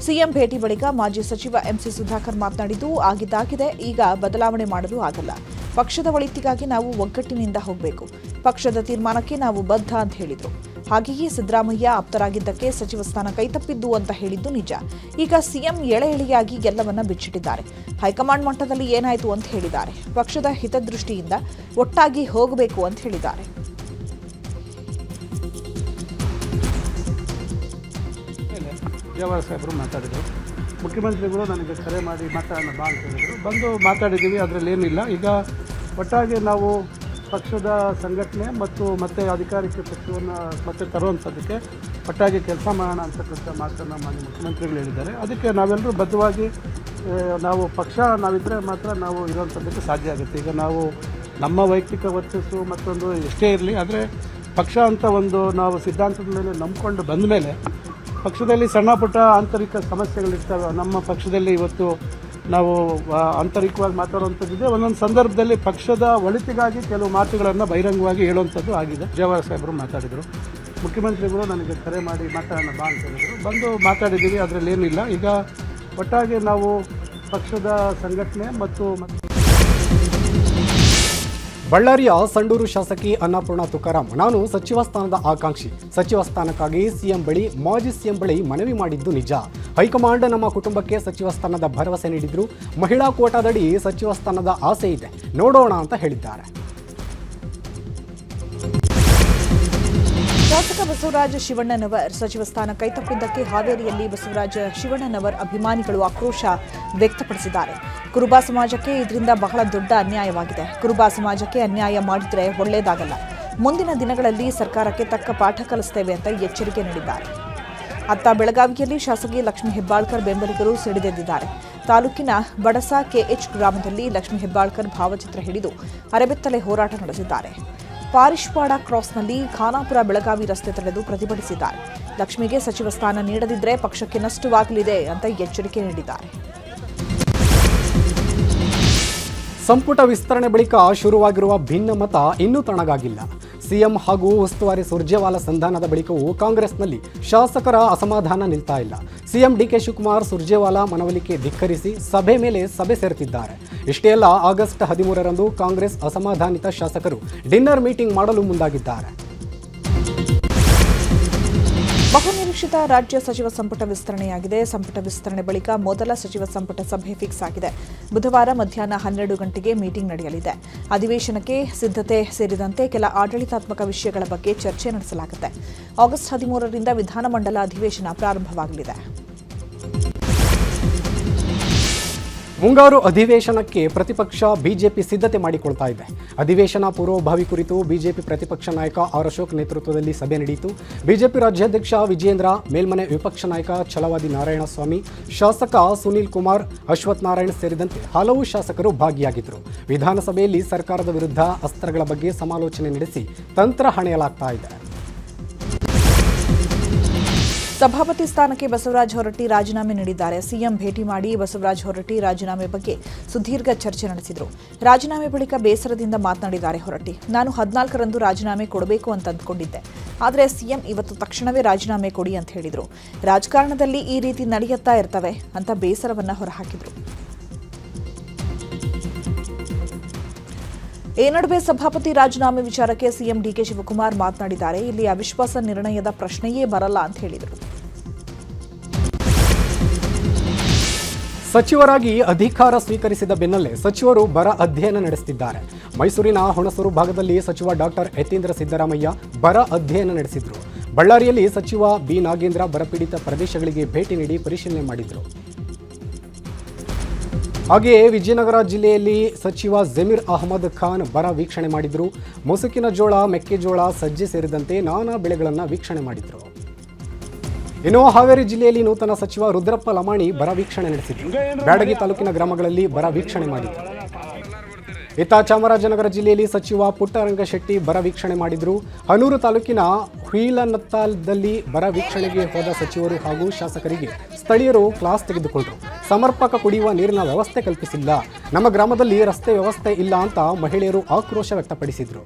ಸಿಎಂ ಭೇಟಿ ಬಳಿಕ ಮಾಜಿ ಸಚಿವ ಎಂಸಿ ಸುಧಾಕರ್ ಮಾತನಾಡಿದ್ದು, ಆಗಿದ್ದಾಗಿದೆ, ಈಗ ಬದಲಾವಣೆ ಮಾಡಲು ಆಗಲ್ಲ. ಪಕ್ಷದ ಒಳಿತಿಗಾಗಿ ನಾವು ಒಗ್ಗಟ್ಟಿನಿಂದ ಹೋಗಬೇಕು. ಪಕ್ಷದ ತೀರ್ಮಾನಕ್ಕೆ ನಾವು ಬದ್ಧ ಅಂತ ಹೇಳಿದರು. ಹಾಗೆಯೇ ಸಿದ್ದರಾಮಯ್ಯ ಆಪ್ತರಾಗಿದ್ದಕ್ಕೆ ಸಚಿವ ಸ್ಥಾನ ಕೈತಪ್ಪಿದ್ದು ಅಂತ ಹೇಳಿದ್ದು ನಿಜ. ಈಗ ಸಿಎಂ ಎಳೆಯಾಗಿ ಎಲ್ಲವನ್ನ ಬಿಚ್ಚಿಟ್ಟಿದ್ದಾರೆ. ಹೈಕಮಾಂಡ್ ಮಟ್ಟದಲ್ಲಿ ಏನಾಯಿತು ಅಂತ ಹೇಳಿದ್ದಾರೆ. ಪಕ್ಷದ ಹಿತದೃಷ್ಟಿಯಿಂದ ಒಟ್ಟಾಗಿ ಹೋಗಬೇಕು ಅಂತ ಹೇಳಿದ್ದಾರೆ. ಜವಾಹರ್ ಸಾಹೇಬರು ಮಾತಾಡಿದರು. ಮುಖ್ಯಮಂತ್ರಿಗಳು ನನಗೆ ಕರೆ ಮಾಡಿ ಮಾತಾಡೋಣ ಬಾ ಅಂತ ಹೇಳಿದರು. ಬಂದು ಮಾತಾಡಿದ್ದೀವಿ, ಅದರಲ್ಲಿ ಏನಿಲ್ಲ. ಈಗ ಒಟ್ಟಾಗಿ ನಾವು ಪಕ್ಷದ ಸಂಘಟನೆ ಮತ್ತು ಮತ್ತೆ ಅಧಿಕಾರಕ್ಕೆ ಪಕ್ಷವನ್ನು ಮತ್ತೆ ತರುವಂಥದ್ದಕ್ಕೆ ಒಟ್ಟಾಗಿ ಕೆಲಸ ಮಾಡೋಣ ಅಂತಕ್ಕಂಥ ಮಾತನ್ನು ಮಾನ್ಯ ಮುಖ್ಯಮಂತ್ರಿಗಳು ಹೇಳಿದ್ದಾರೆ. ಅದಕ್ಕೆ ನಾವೆಲ್ಲರೂ ಬದ್ಧವಾಗಿ ನಾವು ಪಕ್ಷ ನಾವಿದ್ದರೆ ಮಾತ್ರ ನಾವು ಇರುವಂಥದ್ದಕ್ಕೆ ಸಾಧ್ಯ ಆಗುತ್ತೆ. ಈಗ ನಾವು ನಮ್ಮ ವೈಯಕ್ತಿಕ ವರ್ಚಸ್ಸು ಮತ್ತೊಂದು ಎಷ್ಟೇ ಇರಲಿ, ಆದರೆ ಪಕ್ಷ ಅಂತ ಒಂದು ನಾವು ಸಿದ್ಧಾಂತದ ಮೇಲೆ ನಂಬಿಕೊಂಡು ಬಂದ ಮೇಲೆ ಪಕ್ಷದಲ್ಲಿ ಸಣ್ಣ ಪುಟ್ಟ ಆಂತರಿಕ ಸಮಸ್ಯೆಗಳಿರ್ತವೆ. ನಮ್ಮ ಪಕ್ಷದಲ್ಲಿ ಇವತ್ತು ನಾವು ಆಂತರಿಕವಾಗಿ ಮಾತಾಡುವಂಥದ್ದಿದೆ. ಒಂದೊಂದು ಸಂದರ್ಭದಲ್ಲಿ ಪಕ್ಷದ ಒಳಿತಿಗಾಗಿ ಕೆಲವು ಮಾತುಗಳನ್ನು ಬಹಿರಂಗವಾಗಿ ಹೇಳುವಂಥದ್ದು ಆಗಿದೆ. ಜವಾಹರ್ ಸಾಹೇಬರು ಮಾತಾಡಿದರು. ಮುಖ್ಯಮಂತ್ರಿಗಳು ನನಗೆ ಕರೆ ಮಾಡಿ ಮಾತಾಡೋಣ ಬಾ ಅಂತ ಹೇಳಿದರು. ಬಂದು ಮಾತಾಡಿದ್ದೀವಿ, ಅದರಲ್ಲಿ ಏನಿಲ್ಲ. ಈಗ ಒಟ್ಟಾಗಿ ನಾವು ಪಕ್ಷದ ಸಂಘಟನೆ ಮತ್ತು ಬಳ್ಳಾರಿಯ ಸಂಡೂರು ಶಾಸಕಿ ಅನ್ನಪೂರ್ಣ ತುಕಾರಾಂ, ನಾನು ಸಚಿವ ಸ್ಥಾನದ ಆಕಾಂಕ್ಷಿ. ಸಚಿವ ಸ್ಥಾನಕ್ಕಾಗಿ ಸಿಎಂ ಬಳಿ, ಮಾಜಿ ಸಿಎಂ ಬಳಿ ಮನವಿ ಮಾಡಿದ್ದು ನಿಜ. ಹೈಕಮಾಂಡ್ ನಮ್ಮ ಕುಟುಂಬಕ್ಕೆ ಸಚಿವ ಸ್ಥಾನದ ಭರವಸೆ ನೀಡಿದ್ರು. ಮಹಿಳಾ ಕೋಟಾದಡಿ ಸಚಿವ ಸ್ಥಾನದ ಆಸೆ ಇದೆ, ನೋಡೋಣ ಅಂತ ಹೇಳಿದ್ದಾರೆ. ಶಾಸಕ ಬಸವರಾಜ ಶಿವಣ್ಣನವರ್ ಸಚಿವ ಸ್ಥಾನ ಕೈತಪ್ಪಿದ್ದಕ್ಕೆ ಹಾವೇರಿಯಲ್ಲಿ ಬಸವರಾಜ ಶಿವಣ್ಣನವರ್ ಅಭಿಮಾನಿಗಳು ಆಕ್ರೋಶ ವ್ಯಕ್ತಪಡಿಸಿದ್ದಾರೆ. ಕುರುಬ ಸಮಾಜಕ್ಕೆ ಇದರಿಂದ ಬಹಳ ದೊಡ್ಡ ಅನ್ಯಾಯವಾಗಿದೆ. ಕುರುಬ ಸಮಾಜಕ್ಕೆ ಅನ್ಯಾಯ ಮಾಡಿದ್ರೆ ಒಳ್ಳೆಯದಾಗಲ್ಲ. ಮುಂದಿನ ದಿನಗಳಲ್ಲಿ ಸರ್ಕಾರಕ್ಕೆ ತಕ್ಕ ಪಾಠ ಕಲಿಸ್ತೇವೆ ಅಂತ ಎಚ್ಚರಿಕೆ ನೀಡಿದ್ದಾರೆ. ಅತ್ತ ಬೆಳಗಾವಿಯಲ್ಲಿ ಶಾಸಕಿ ಲಕ್ಷ್ಮೀ ಹೆಬ್ಬಾಳ್ಕರ್ ಬೆಂಬಲಿಗರು ಸಿಡಿದೆದ್ದಿದ್ದಾರೆ. ತಾಲೂಕಿನ ಬಡಸ ಕೆಎಚ್ ಗ್ರಾಮದಲ್ಲಿ ಲಕ್ಷ್ಮೀ ಹೆಬ್ಬಾಳ್ಕರ್ ಭಾವಚಿತ್ರ ಹಿಡಿದು ಅರೆಬೆತ್ತಲೆ ಹೋರಾಟ ನಡೆಸಿದ್ದಾರೆ. ಪಾರಿಶ್ವಾಡ ಕ್ರಾಸ್ನಲ್ಲಿ ಖಾನಾಪುರ ಬೆಳಗಾವಿ ರಸ್ತೆ ತಡೆದು ಪ್ರತಿಭಟಿಸಿದ್ದಾರೆ. ಲಕ್ಷ್ಮಿಗೆ ಸಚಿವ ಸ್ಥಾನ ನೀಡದಿದ್ದರೆ ಪಕ್ಷಕ್ಕೆ ನಷ್ಟವಾಗಲಿದೆ ಅಂತ ಎಚ್ಚರಿಕೆ ನೀಡಿದ್ದಾರೆ. ಸಂಪುಟ ವಿಸ್ತರಣೆ ಬಳಿಕ ಶುರುವಾಗಿರುವ ಭಿನ್ನಮತ ಇನ್ನೂ ತಣ್ಣಗಾಗಿಲ್ಲ. ಸಿಎಂ ಹಾಗೂ ಉಸ್ತುವಾರಿ ಸುರ್ಜೇವಾಲಾ ಸಂಧಾನದ ಬಳಿಕವೂ ಕಾಂಗ್ರೆಸ್ನಲ್ಲಿ ಶಾಸಕರ ಅಸಮಾಧಾನ ನಿಲ್ತಾ ಇಲ್ಲ. ಸಿಎಂ ಡಿಕೆ ಶಿವಕುಮಾರ್ ಸುರ್ಜೇವಾಲಾ ಮನವೊಲಿಕೆ ಧಿಕ್ಕರಿಸಿ ಸಭೆ ಮೇಲೆ ಸಭೆ ಸೇರುತ್ತಿದ್ದಾರೆ. ಇಷ್ಟೇ ಅಲ್ಲ, ಆಗಸ್ಟ್ 13ರಂದು ಕಾಂಗ್ರೆಸ್ ಅಸಮಾಧಾನಿತ ಶಾಸಕರು ಡಿನ್ನರ್ ಮೀಟಿಂಗ್ ಮಾಡಲು ಮುಂದಾಗಿದ್ದಾರೆ. ಬಹುನಿರೀಕ್ಷಿತ ರಾಜ್ಯ ಸಚಿವ ಸಂಪುಟ ವಿಸ್ತರಣೆಯಾಗಿದೆ. ಸಂಪುಟ ವಿಸ್ತರಣೆ ಬಳಿಕ ಮೊದಲ ಸಚಿವ ಸಂಪುಟ ಸಭೆ ಫಿಕ್ಸ್ ಆಗಿದೆ. ಬುಧವಾರ ಮಧ್ಯಾಹ್ನ 12 ಗಂಟೆಗೆ ಮೀಟಿಂಗ್ ನಡೆಯಲಿದೆ. ಅಧಿವೇಶನಕ್ಕೆ ಸಿದ್ಧತೆ ಸೇರಿದಂತೆ ಕೆಲ ಆಡಳಿತಾತ್ಮಕ ವಿಷಯಗಳ ಬಗ್ಗೆ ಚರ್ಚೆ ನಡೆಸಲಾಗುತ್ತೆ. ಆಗಸ್ಟ್ 13ರಿಂದ ವಿಧಾನಮಂಡಲ ಅಧಿವೇಶನ ಪ್ರಾರಂಭವಾಗಲಿದೆ. ಮುಂಗಾರು ಅಧಿವೇಶನಕ್ಕೆ ಪ್ರತಿಪಕ್ಷ ಬಿಜೆಪಿ ಸಿದ್ಧತೆ ಮಾಡಿಕೊಳ್ತಾ ಇದೆ. ಅಧಿವೇಶನ ಪೂರ್ವಭಾವಿ ಕುರಿತು ಬಿಜೆಪಿ ಪ್ರತಿಪಕ್ಷ ನಾಯಕ ಆರ್ ಅಶೋಕ್ ನೇತೃತ್ವದಲ್ಲಿ ಸಭೆ ನಡೆಯಿತು. ಬಿಜೆಪಿ ರಾಜ್ಯಾಧ್ಯಕ್ಷ ವಿಜಯೇಂದ್ರ, ಮೇಲ್ಮನೆ ವಿಪಕ್ಷ ನಾಯಕ ಛಲವಾದಿ ನಾರಾಯಣಸ್ವಾಮಿ, ಶಾಸಕ ಸುನೀಲ್ ಕುಮಾರ್, ಅಶ್ವಥ್ ನಾರಾಯಣ್ ಸೇರಿದಂತೆ ಹಲವು ಶಾಸಕರು ಭಾಗಿಯಾಗಿದ್ದರು. ವಿಧಾನಸಭೆಯಲ್ಲಿ ಸರ್ಕಾರದ ವಿರುದ್ಧ ಅಸ್ತ್ರಗಳ ಬಗ್ಗೆ ಸಮಾಲೋಚನೆ ನಡೆಸಿ ತಂತ್ರ ಹಣೆಯಲಾಗ್ತಾ ಇದೆ. ಸಭಾಪತಿ ಸ್ಥಾನಕ್ಕೆ ಬಸವರಾಜ ಹೊರಟ್ಟಿ ರಾಜೀನಾಮೆ ನೀಡಿದ್ದಾರೆ. ಸಿಎಂ ಭೇಟಿ ಮಾಡಿ ಬಸವರಾಜ ಹೊರಟ್ಟಿ ರಾಜೀನಾಮೆ ಬಗ್ಗೆ ಸುದೀರ್ಘ ಚರ್ಚೆ ನಡೆಸಿದರು. ರಾಜೀನಾಮೆ ಬಳಿಕ ಬೇಸರದಿಂದ ಮಾತನಾಡಿದ್ದಾರೆ ಹೊರಟ್ಟಿ. ನಾನು 14ರಂದು ರಾಜೀನಾಮೆ ಕೊಡಬೇಕು ಅಂತ ಅಂದ್ಕೊಂಡಿದ್ದೆ, ಆದರೆ ಸಿಎಂ ಇವತ್ತು ತಕ್ಷಣವೇ ರಾಜೀನಾಮೆ ಕೊಡಿ ಅಂತ ಹೇಳಿದರು. ರಾಜಕಾರಣದಲ್ಲಿ ಈ ರೀತಿ ನಡೆಯುತ್ತಾ ಇರ್ತವೆ ಅಂತ ಬೇಸರವನ್ನ ಹೊರಹಾಕಿದರು. ಈ ನಡುವೆ ಸಭಾಪತಿ ರಾಜೀನಾಮೆ ವಿಚಾರಕ್ಕೆ ಸಿಎಂ ಡಿಕೆ ಶಿವಕುಮಾರ್ ಮಾತನಾಡಿದ್ದಾರೆ. ಇಲ್ಲಿ ಅವಿಶ್ವಾಸ ನಿರ್ಣಯದ ಪ್ರಶ್ನೆಯೇ ಬರಲ್ಲ ಅಂತ ಹೇಳಿದರು. ಸಚಿವರಾಗಿ ಅಧಿಕಾರ ಸ್ವೀಕರಿಸಿದ ಬೆನ್ನಲ್ಲೇ ಸಚಿವರು ಬರ ಅಧ್ಯಯನ ನಡೆಸುತ್ತಿದ್ದಾರೆ. ಮೈಸೂರಿನ ಹುಣಸೂರು ಭಾಗದಲ್ಲಿ ಸಚಿವ ಡಾಕ್ಟರ್ ಯತೀಂದ್ರ ಸಿದ್ದರಾಮಯ್ಯ ಬರ ಅಧ್ಯಯನ ನಡೆಸಿದರು. ಬಳ್ಳಾರಿಯಲ್ಲಿ ಸಚಿವ ಬಿ ನಾಗೇಂದ್ರ ಬರಪೀಡಿತ ಪ್ರದೇಶಗಳಿಗೆ ಭೇಟಿ ನೀಡಿ ಪರಿಶೀಲನೆ ಮಾಡಿದರು. ಹಾಗೆಯೇ ವಿಜಯನಗರ ಜಿಲ್ಲೆಯಲ್ಲಿ ಸಚಿವ ಜಮೀರ್ ಅಹಮದ್ ಖಾನ್ ಬರ ವೀಕ್ಷಣೆ ಮಾಡಿದರು. ಮುಸುಕಿನ ಜೋಳ, ಮೆಕ್ಕೆಜೋಳ, ಸಜ್ಜೆ ಸೇರಿದಂತೆ ನಾನಾ ಬೆಳೆಗಳನ್ನು ವೀಕ್ಷಣೆ ಮಾಡಿದರು. ಇನ್ನು ಹಾವೇರಿ ಜಿಲ್ಲೆಯಲ್ಲಿ ನೂತನ ಸಚಿವ ರುದ್ರಪ್ಪ ಲಮಾಣಿ ಬರ ವೀಕ್ಷಣೆ ನಡೆಸಿದರು. ಬ್ಯಾಡಗಿ ತಾಲೂಕಿನ ಗ್ರಾಮಗಳಲ್ಲಿ ಬರ ವೀಕ್ಷಣೆ ಮಾಡಿದರು. ಇತ್ತ ಚಾಮರಾಜನಗರ ಜಿಲ್ಲೆಯಲ್ಲಿ ಸಚಿವ ಪುಟ್ಟರಂಗಶೆಟ್ಟಿ ಬರ ವೀಕ್ಷಣೆ ಮಾಡಿದರು. ಹನೂರು ತಾಲೂಕಿನ ಹುಯಿಲನತ್ತಾಲದಲ್ಲಿ ಬರ ವೀಕ್ಷಣೆಗೆ ಹೋದ ಸಚಿವರು ಹಾಗೂ ಶಾಸಕರಿಗೆ ಸ್ಥಳೀಯರು ಕ್ಲಾಸ್ ತೆಗೆದುಕೊಂಡರು. ಸಮರ್ಪಕ ಕುಡಿಯುವ ನೀರಿನ ವ್ಯವಸ್ಥೆ ಕಲ್ಪಿಸಿಲ್ಲ, ನಮ್ಮ ಗ್ರಾಮದಲ್ಲಿ ರಸ್ತೆ ವ್ಯವಸ್ಥೆ ಇಲ್ಲ ಅಂತ ಮಹಿಳೆಯರು ಆಕ್ರೋಶ ವ್ಯಕ್ತಪಡಿಸಿದರು.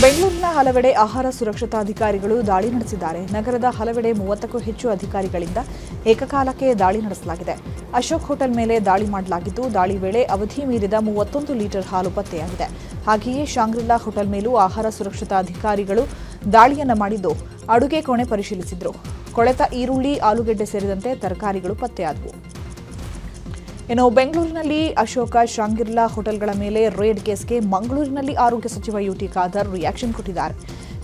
ಬೆಂಗಳೂರಿನ ಹಲವೆಡೆ ಆಹಾರ ಸುರಕ್ಷತಾಧಿಕಾರಿಗಳು ದಾಳಿ ನಡೆಸಿದ್ದಾರೆ. ನಗರದ ಹಲವೆಡೆ 30ಕ್ಕೂ ಹೆಚ್ಚು ಅಧಿಕಾರಿಗಳಿಂದ ಏಕಕಾಲಕ್ಕೆ ದಾಳಿ ನಡೆಸಲಾಗಿದೆ. ಅಶೋಕ್ ಹೋಟೆಲ್ ಮೇಲೆ ದಾಳಿ ಮಾಡಲಾಗಿದ್ದು, ದಾಳಿ ವೇಳೆ ಅವಧಿ ಮೀರಿದ 31 ಲೀಟರ್ ಹಾಲು ಪತ್ತೆಯಾಗಿದೆ. ಹಾಗೆಯೇ ಶಾಂಗ್ರಿಲಾ ಹೋಟೆಲ್ ಮೇಲೂ ಆಹಾರ ಸುರಕ್ಷತಾಧಿಕಾರಿಗಳು ದಾಳಿಯನ್ನ ಮಾಡಿದ್ದು, ಅಡುಗೆ ಕೋಣೆ ಪರಿಶೀಲಿಸಿದ್ರು. ಕೊಳೆತ ಈರುಳ್ಳಿ, ಆಲೂಗೆಡ್ಡೆ ಸೇರಿದಂತೆ ತರಕಾರಿಗಳು ಪತ್ತೆಯಾದವು. ಇನ್ನು ಬೆಂಗಳೂರಿನಲ್ಲಿ ಅಶೋಕ, ಶಾಂಗ್ರಿಲಾ ಹೋಟೆಲ್ಗಳ ಮೇಲೆ ರೇಡ್ ಕೇಸ್ಗೆ ಮಂಗಳೂರಿನಲ್ಲಿ ಆರೋಗ್ಯ ಸಚಿವ ಯುಟಿ ಖಾದರ್ ರಿಯಾಕ್ಷನ್ ಕೊಟ್ಟಿದ್ದಾರೆ.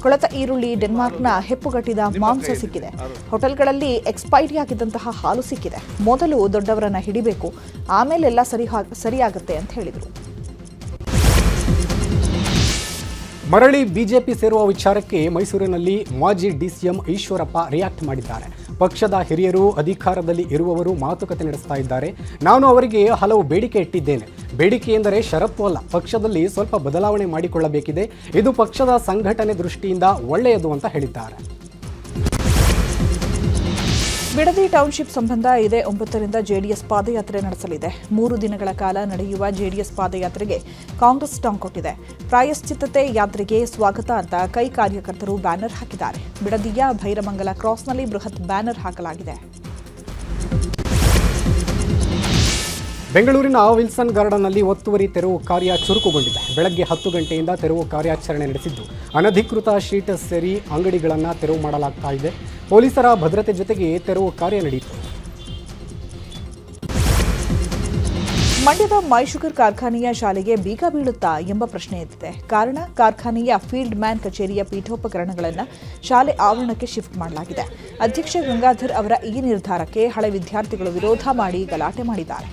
ಕೊಳೆತ ಈರುಳ್ಳಿ, ಡೆನ್ಮಾರ್ಕ್ನ ಹೆಪ್ಪುಗಟ್ಟಿದ ಮಾಂಸ ಸಿಕ್ಕಿದೆ. ಹೋಟೆಲ್ಗಳಲ್ಲಿ ಎಕ್ಸ್ಪೈರಿ ಆಗಿದ್ದಂತಹ ಹಾಲು ಸಿಕ್ಕಿದೆ. ಮೊದಲು ದೊಡ್ಡವರನ್ನ ಹಿಡಿಬೇಕು, ಆಮೇಲೆಲ್ಲ ಸರಿಯಾಗುತ್ತೆ ಅಂತ ಹೇಳಿದರು. ಮರಳಿ ಬಿಜೆಪಿ ಸೇರುವ ವಿಚಾರಕ್ಕೆ ಮೈಸೂರಿನಲ್ಲಿ ಮಾಜಿ ಡಿಸಿಎಂ ಈಶ್ವರಪ್ಪ ರಿಯಾಕ್ಟ್ ಮಾಡಿದ್ದಾರೆ. ಪಕ್ಷದ ಹಿರಿಯರು, ಅಧಿಕಾರದಲ್ಲಿ ಇರುವವರು ಮಾತುಕತೆ ನಡೆಸ್ತಾ ಇದ್ದಾರೆ. ನಾನು ಅವರಿಗೆ ಹಲವು ಬೇಡಿಕೆ ಇಟ್ಟಿದ್ದೇನೆ. ಬೇಡಿಕೆ ಎಂದರೆ ಷರತ್ತು ಅಲ್ಲ, ಪಕ್ಷದಲ್ಲಿ ಸ್ವಲ್ಪ ಬದಲಾವಣೆ ಮಾಡಿಕೊಳ್ಳಬೇಕಿದೆ. ಇದು ಪಕ್ಷದ ಸಂಘಟನೆ ದೃಷ್ಟಿಯಿಂದ ಒಳ್ಳೆಯದು ಅಂತ ಹೇಳಿದ್ದಾರೆ. ಬಿಡದಿ ಟೌನ್ಶಿಪ್ ಸಂಬಂಧ ಇದೇ 9ರಿಂದ ಜೆಡಿಎಸ್ ಪಾದಯಾತ್ರೆ ನಡೆಸಲಿದೆ. 3 ದಿನಗಳ ಕಾಲ ನಡೆಯುವ ಜೆಡಿಎಸ್ ಪಾದಯಾತ್ರೆಗೆ ಕಾಂಗ್ರೆಸ್ ಟಾಂಗ್ ಕೊಟ್ಟಿದೆ. ಪ್ರಾಯಶ್ಚಿತ್ತತೆ ಯಾತ್ರೆಗೆ ಸ್ವಾಗತ ಅಂತ ಕೈ ಕಾರ್ಯಕರ್ತರು ಬ್ಯಾನರ್ ಹಾಕಿದ್ದಾರೆ. ಬಿಡದಿಯ ಭೈರಮಂಗಲ ಕ್ರಾಸ್ನಲ್ಲಿ ಬೃಹತ್ ಬ್ಯಾನರ್ ಹಾಕಲಾಗಿದೆ. ಬೆಂಗಳೂರಿನ ವಿಲ್ಸನ್ ಗಾರ್ಡನ್ನಲ್ಲಿ ಒತ್ತುವರಿ ತೆರವು ಕಾರ್ಯ ಚುರುಕುಗೊಂಡಿದೆ. ಬೆಳಗ್ಗೆ 10 ಗಂಟೆಯಿಂದ ತೆರವು ಕಾರ್ಯಾಚರಣೆ ನಡೆಸಿದ್ದು, ಅನಧಿಕೃತ ಶೀಟ್ ಸೇರಿ ಅಂಗಡಿಗಳನ್ನು ತೆರವು ಮಾಡಲಾಗ್ತಾ ಇದೆ. ಪೊಲೀಸರ ಭದ್ರತೆ ಜೊತೆಗೆ ತೆರವು ಕಾರ್ಯ ನಡೆಯಿತು. ಮಂಡ್ಯದ ಮೈಶುಗರ್ ಕಾರ್ಖಾನೆಯ ಶಾಲೆಗೆ ಬೀಗ ಬೀಳುತ್ತಾ ಎಂಬ ಪ್ರಶ್ನೆ ಎದ್ದಿದೆ. ಕಾರಣ, ಕಾರ್ಖಾನೆಯ ಫೀಲ್ಡ್ ಮ್ಯಾನ್ ಕಚೇರಿಯ ಪೀಠೋಪಕರಣಗಳನ್ನು ಶಾಲೆ ಆವರಣಕ್ಕೆ ಶಿಫ್ಟ್ ಮಾಡಲಾಗಿದೆ. ಅಧ್ಯಕ್ಷ ಗಂಗಾಧರ್ ಅವರ ಈ ನಿರ್ಧಾರಕ್ಕೆ ಹಳೆ ವಿದ್ಯಾರ್ಥಿಗಳು ವಿರೋಧ ಮಾಡಿ ಗಲಾಟೆ ಮಾಡಿದ್ದಾರೆ.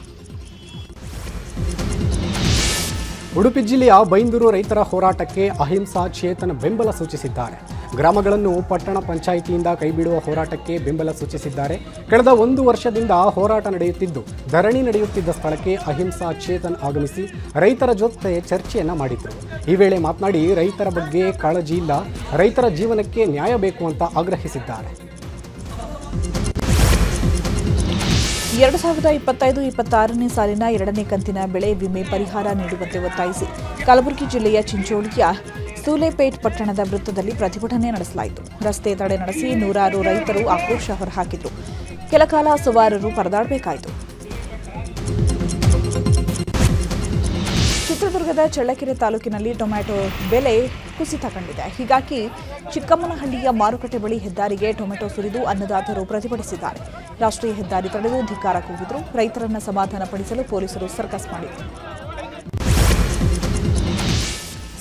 ಉಡುಪಿ ಜಿಲ್ಲೆಯ ಬೈಂದೂರು ರೈತರ ಹೋರಾಟಕ್ಕೆ ಅಹಿಂಸಾ ಚೇತನ್ ಬೆಂಬಲ ಸೂಚಿಸಿದ್ದಾರೆ. ಗ್ರಾಮಗಳನ್ನು ಪಟ್ಟಣ ಪಂಚಾಯಿತಿಯಿಂದ ಕೈಬಿಡುವ ಹೋರಾಟಕ್ಕೆ ಬೆಂಬಲ ಸೂಚಿಸಿದ್ದಾರೆ. ಕಳೆದ 1 ವರ್ಷದಿಂದ ಹೋರಾಟ ನಡೆಯುತ್ತಿದ್ದು, ಧರಣಿ ನಡೆಯುತ್ತಿದ್ದ ಸ್ಥಳಕ್ಕೆ ಅಹಿಂಸಾ ಚೇತನ್ ಆಗಮಿಸಿ ರೈತರ ಜೊತೆ ಚರ್ಚೆಯನ್ನ ಮಾಡಿದ್ರು. ಈ ವೇಳೆ ಮಾತನಾಡಿ, ರೈತರ ಬಗ್ಗೆ ಕಾಳಜಿ ಇಲ್ಲ, ರೈತರ ಜೀವನಕ್ಕೆ ನ್ಯಾಯ ಬೇಕು ಅಂತ ಆಗ್ರಹಿಸಿದ್ದಾರೆ. 2025-26ನೇ ಸಾಲಿನ 2ನೇ ಕಂತಿನ ಬೆಳೆ ವಿಮೆ ಪರಿಹಾರ ನೀಡುವಂತೆ ಒತ್ತಾಯಿಸಿ ಕಲಬುರಗಿ ಜಿಲ್ಲೆಯ ಚಿಂಚೋಳಿಯ ಸೂಲೆಪೇಟ್ ಪಟ್ಟಣದ ವೃತ್ತದಲ್ಲಿ ಪ್ರತಿಭಟನೆ ನಡೆಸಲಾಯಿತು. ರಸ್ತೆ ತಡೆ ನಡೆಸಿ ನೂರಾರು ರೈತರು ಆಕ್ರೋಶ ಹೊರಹಾಕಿದ್ರು. ಕೆಲಕಾಲ ಸವಾರರು ಪರದಾಡಬೇಕಾಯಿತು. ಚಿತ್ರದುರ್ಗದ ಚಳ್ಳಕೆರೆ ತಾಲೂಕಿನಲ್ಲಿ ಟೊಮ್ಯಾಟೊ ಬೆಲೆ ಕುಸಿತ ಕಂಡಿದೆ. ಹೀಗಾಗಿ ಚಿಕ್ಕಮ್ಮನಹಳ್ಳಿಯ ಮಾರುಕಟ್ಟೆ ಬಳಿ ಹೆದ್ದಾರಿಗೆ ಟೊಮೆಟೊ ಸುರಿದು ಅನ್ನದಾತರು ಪ್ರತಿಭಟಿಸಿದ್ದಾರೆ. ರಾಷ್ಟ್ರೀಯ ಹೆದ್ದಾರಿ ತಡೆದು ಧಿಕ್ಕಾರ ಕೂಗಿದ್ರು. ರೈತರನ್ನ ಸಮಾಧಾನಪಡಿಸಲು ಪೊಲೀಸರು ಸರ್ಕಸ್ ಮಾಡಿದರು.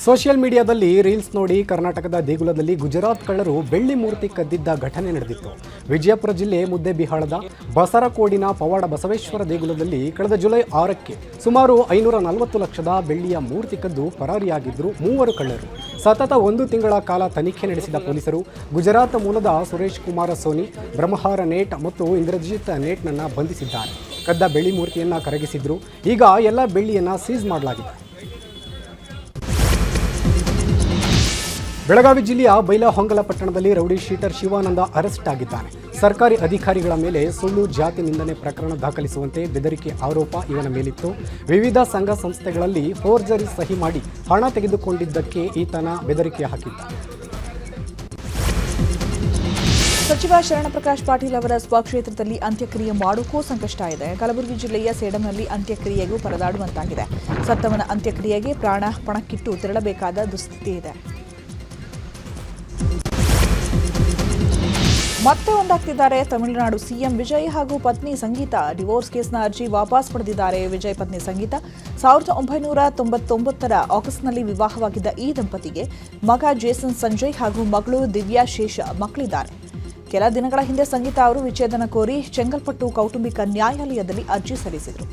ಸೋಷಿಯಲ್ ಮೀಡಿಯಾದಲ್ಲಿ ರೀಲ್ಸ್ ನೋಡಿ ಕರ್ನಾಟಕದ ದೇಗುಲದಲ್ಲಿ ಗುಜರಾತ್ ಕಳ್ಳರು ಬೆಳ್ಳಿ ಮೂರ್ತಿ ಕದ್ದಿದ್ದ ಘಟನೆ ನಡೆದಿತ್ತು. ವಿಜಯಪುರ ಜಿಲ್ಲೆ ಮುದ್ದೇಬಿಹಾಳದ ಬಸರಕೋಡಿನ ಪವಾಡ ಬಸವೇಶ್ವರ ದೇಗುಲದಲ್ಲಿ ಕಳೆದ ಜುಲೈ 6ಕ್ಕೆ ಸುಮಾರು 540 ಲಕ್ಷದ ಬೆಳ್ಳಿಯ ಮೂರ್ತಿ ಕದ್ದು ಪರಾರಿಯಾಗಿದ್ದರು 3 ಕಳ್ಳರು. ಸತತ 1 ತಿಂಗಳ ಕಾಲ ತನಿಖೆ ನಡೆಸಿದ ಪೊಲೀಸರು ಗುಜರಾತ್ ಮೂಲದ ಸುರೇಶ್ ಕುಮಾರ ಸೋನಿ, ಬ್ರಹ್ಮಹಾರ ನೇಟ್ ಮತ್ತು ಇಂದ್ರಜಿತ್ ನೇಟ್ನನ್ನು ಬಂಧಿಸಿದ್ದಾರೆ. ಕದ್ದ ಬೆಳ್ಳಿ ಮೂರ್ತಿಯನ್ನು ಕರಗಿಸಿದ್ರು. ಈಗ ಎಲ್ಲ ಬೆಳ್ಳಿಯನ್ನು ಸೀಸ್ ಮಾಡಲಾಗಿದೆ. ಬೆಳಗಾವಿ ಜಿಲ್ಲೆಯ ಬೈಲಹೊಂಗಲ ಪಟ್ಟಣದಲ್ಲಿ ರೌಡಿ ಶೀಟರ್ ಶಿವಾನಂದ ಅರೆಸ್ಟ್ ಆಗಿದ್ದಾನೆ. ಸರ್ಕಾರಿ ಅಧಿಕಾರಿಗಳ ಮೇಲೆ ಸುಳ್ಳು ಜಾತಿ ನಿಂದನೆ ಪ್ರಕರಣ ದಾಖಲಿಸುವಂತೆ ಬೆದರಿಕೆ ಆರೋಪ ಇವನ ಮೇಲಿತ್ತು. ವಿವಿಧ ಸಂಘ ಸಂಸ್ಥೆಗಳಲ್ಲಿ ಫೋರ್ಜರಿ ಸಹಿ ಮಾಡಿ ಹಣ ತೆಗೆದುಕೊಂಡಿದ್ದಕ್ಕೆ ಈತನ ಬೆದರಿಕೆ ಹಾಕಿದ್ದ. ಸಚಿವ ಶರಣಪ್ರಕಾಶ್ ಪಾಟೀಲ್ ಅವರ ಸ್ವಕ್ಷೇತ್ರದಲ್ಲಿ ಅಂತ್ಯಕ್ರಿಯೆ ಮಾಡೋಕ್ಕೂ ಸಂಕಷ್ಟ ಇದೆ. ಕಲಬುರಗಿ ಜಿಲ್ಲೆಯ ಸೇಡಂನಲ್ಲಿ ಅಂತ್ಯಕ್ರಿಯೆಗೂ ಪರದಾಡುವಂತಾಗಿದೆ. ಸತ್ತವನ ಅಂತ್ಯಕ್ರಿಯೆಗೆ ಪ್ರಾಣ ಪಣಕ್ಕಿಟ್ಟು ತೆರಳಬೇಕಾದ ದುಸ್ಥಿತಿ ಇದೆ. ಮತ್ತೆ ಒಂದಾಗ್ತಿದ್ದಾರೆ ತಮಿಳುನಾಡು ಸಿಎಂ ವಿಜಯ್ ಹಾಗೂ ಪತ್ನಿ ಸಂಗೀತ. ಡಿವೋರ್ಸ್ ಕೇಸ್ನ ಅರ್ಜಿ ವಾಪಸ್ ಪಡೆದಿದ್ದಾರೆ. ವಿಜಯ್ ಪತ್ನಿ ಸಂಗೀತ 1999ರ ಆಗಸ್ಟ್ನಲ್ಲಿ ವಿವಾಹವಾಗಿದ್ದ ಈ ದಂಪತಿಗೆ ಮಗ ಜೇಸನ್ ಸಂಜಯ್ ಹಾಗೂ ಮಗಳು ದಿವ್ಯಾ ಶೇಷ ಮಕ್ಕಳಿದ್ದಾರೆ. ಕೆಲ ದಿನಗಳ ಹಿಂದೆ ಸಂಗೀತಾ ಅವರು ವಿಚ್ಛೇದನ ಕೋರಿ ಚೆಂಗಲ್ಪಟ್ಟು ಕೌಟುಂಬಿಕ ನ್ಯಾಯಾಲಯದಲ್ಲಿ ಅರ್ಜಿ ಸಲ್ಲಿಸಿದರು.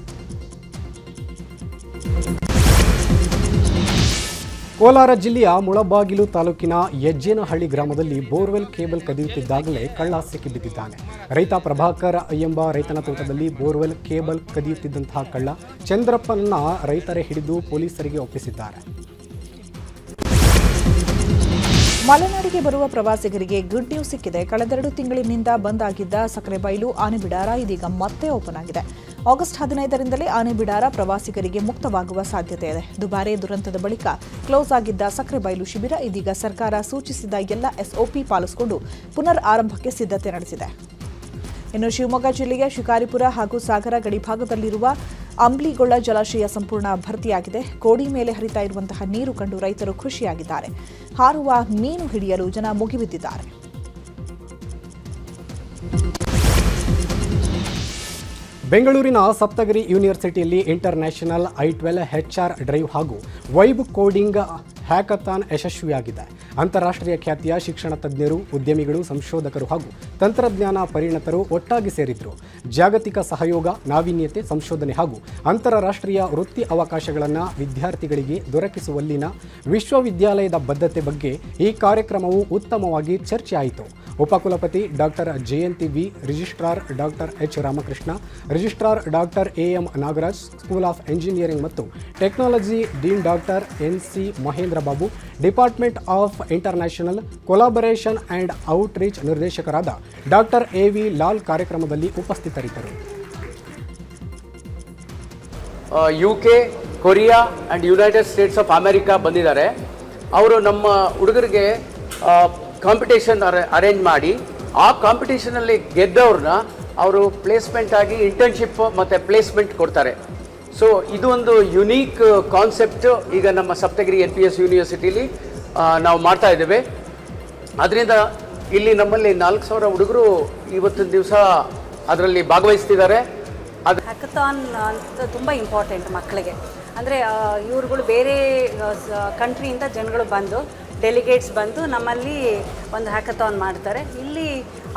ಕೋಲಾರ ಜಿಲ್ಲೆಯ ಮುಳಬಾಗಿಲು ತಾಲೂಕಿನ ಯಜ್ಜೇನಹಳ್ಳಿ ಗ್ರಾಮದಲ್ಲಿ ಬೋರ್ವೆಲ್ ಕೇಬಲ್ ಕದಿಯುತ್ತಿದ್ದಾಗಲೇ ಕಳ್ಳ ಸಿಕ್ಕಿಬಿದ್ದಿದ್ದಾನೆ. ರೈತ ಪ್ರಭಾಕರ್ ಎಂಬ ರೈತನ ತೋಟದಲ್ಲಿ ಬೋರ್ವೆಲ್ ಕೇಬಲ್ ಕದಿಯುತ್ತಿದ್ದಂತಹ ಕಳ್ಳ ಚಂದ್ರಪ್ಪನನ್ನ ರೈತರೇ ಹಿಡಿದು ಪೊಲೀಸರಿಗೆ ಒಪ್ಪಿಸಿದ್ದಾರೆ. ಮಲೆನಾಡಿಗೆ ಬರುವ ಪ್ರವಾಸಿಗರಿಗೆ ಗುಡ್ ನ್ಯೂಸ್ ಸಿಕ್ಕಿದೆ. ಕಳೆದೆರಡು ತಿಂಗಳಿನಿಂದ ಬಂದ್ ಆಗಿದ್ದ ಸಕ್ಕರೆಬೈಲು ಆನೆಬಿಡಾರ ಇದೀಗ ಮತ್ತೆ ಓಪನ್ ಆಗಿದೆ. ಆಗಸ್ಟ್ 15ರಿಂದಲೇ ಆನೆಬಿಡಾರ ಪ್ರವಾಸಿಗರಿಗೆ ಮುಕ್ತವಾಗುವ ಸಾಧ್ಯತೆ ಇದೆ. ದುಬಾರೆ ದುರಂತದ ಬಳಿಕ ಕ್ಲೋಸ್ ಆಗಿದ್ದ ಸಕ್ಕರೆಬೈಲು ಶಿಬಿರ ಇದೀಗ ಸರ್ಕಾರ ಸೂಚಿಸಿದ ಎಲ್ಲ ಎಸ್ಒಪಿ ಪಾಲಿಸಿಕೊಂಡು ಪುನರ್ ಆರಂಭಕ್ಕೆ ಸಿದ್ಧತೆ ನಡೆಸಿದೆ. ಇನ್ನು ಶಿವಮೊಗ್ಗ ಜಿಲ್ಲೆಯ ಶಿಕಾರಿಪುರ ಹಾಗೂ ಸಾಗರ ಗಡಿಭಾಗದಲ್ಲಿರುವ ಅಂಬ್ಲಿಗೊಳ್ಳ ಜಲಾಶಯ ಸಂಪೂರ್ಣ ಭರ್ತಿಯಾಗಿದೆ. ಕೋಡಿ ಮೇಲೆ ಹರಿತಾ ಇರುವಂತಹ ನೀರು ಕಂಡು ರೈತರು ಖುಷಿಯಾಗಿದ್ದಾರೆ. ಹಾರುವ ಮೀನು ಹಿಡಿಯಲು ಜನ ಮುಗಿಬಿದ್ದಿದ್ದಾರೆ. ಬೆಂಗಳೂರಿನ ಸಪ್ತಗಿರಿ ಯೂನಿವರ್ಸಿಟಿಯಲ್ಲಿ ಇಂಟರ್ನ್ಯಾಷನಲ್ I-12 HR ಡ್ರೈವ್ ಹಾಗೂ ವೈಬ್ ಕೋಡಿಂಗ್ ಹ್ಯಾಕಥಾನ್ ಯಶಸ್ವಿಯಾಗಿದೆ. ಅಂತಾರಾಷ್ಟ್ರೀಯ ಖ್ಯಾತಿಯ ಶಿಕ್ಷಣ ತಜ್ಞರು, ಉದ್ಯಮಿಗಳು, ಸಂಶೋಧಕರು ಹಾಗೂ ತಂತ್ರಜ್ಞಾನ ಪರಿಣತರು ಒಟ್ಟಾಗಿ ಸೇರಿದ್ರು. ಜಾಗತಿಕ ಸಹಯೋಗ, ನಾವೀನ್ಯತೆ, ಸಂಶೋಧನೆ ಹಾಗೂ ಅಂತಾರಾಷ್ಟ್ರೀಯ ವೃತ್ತಿ ಅವಕಾಶಗಳನ್ನು ವಿದ್ಯಾರ್ಥಿಗಳಿಗೆ ದೊರಕಿಸುವಲ್ಲಿನ ವಿಶ್ವವಿದ್ಯಾಲಯದ ಬದ್ಧತೆ ಬಗ್ಗೆ ಈ ಕಾರ್ಯಕ್ರಮವು ಉತ್ತಮವಾಗಿ ಚರ್ಚೆಯಾಯಿತು. ಉಪಕುಲಪತಿ doctor Jayanthi V, registrar doctor H Ramakrishna, registrar doctor AM Nagaraj, school of engineering ಮತ್ತು technology dean doctor NC Mahendra Babu, department of international collaboration and outreach ನಿರ್ದೇಶಕರಾದ ಡಾಕ್ಟರ್ AV ಲಾಲ್ ಕಾರ್ಯಕ್ರಮದಲ್ಲಿ ಉಪಸ್ಥಿತರಿದ್ದರು. UK, Korea and United States of America ಬಂದಿದ್ದಾರೆ. ಅವರು ನಮ್ಮ ಹುಡುಗರಿಗೆ ಕಾಂಪಿಟೇಷನ್ ಅರೇಂಜ್ ಮಾಡಿ ಆ ಕಾಂಪಿಟೇಷನಲ್ಲಿ ಗೆದ್ದವ್ರನ್ನ ಅವರು ಪ್ಲೇಸ್ಮೆಂಟ್ ಆಗಿ ಇಂಟರ್ನ್ಶಿಪ್ ಮತ್ತು ಪ್ಲೇಸ್ಮೆಂಟ್ ಕೊಡ್ತಾರೆ. ಸೊ ಇದು ಒಂದು ಯುನೀಕ್ ಕಾನ್ಸೆಪ್ಟ್ ಈಗ ನಮ್ಮ ಸಪ್ತಗಿರಿ NPS ಯೂನಿವರ್ಸಿಟಿಲಿ ನಾವು ಮಾಡ್ತಾ ಇದ್ದೇವೆ. ಅದರಿಂದ ಇಲ್ಲಿ ನಮ್ಮಲ್ಲಿ 4,000 ಹುಡುಗರು ಇವತ್ತಿನ ದಿವಸ ಅದರಲ್ಲಿ ಭಾಗವಹಿಸ್ತಿದ್ದಾರೆ. ಹ್ಯಾಕಥಾನ್ ಅಂತ ತುಂಬ ಇಂಪಾರ್ಟೆಂಟ್ ಮಕ್ಕಳಿಗೆ. ಅಂದರೆ ಇವ್ರುಗಳು ಬೇರೆ ಕಂಟ್ರಿಯಿಂದ ಜನಗಳು ಬಂದು ಡೆಲಿಗೇಟ್ಸ್ ಬಂದು ನಮ್ಮಲ್ಲಿ ಒಂದು ಹ್ಯಾಕಥಾನ್ ಮಾಡ್ತಾರೆ. ಇಲ್ಲಿ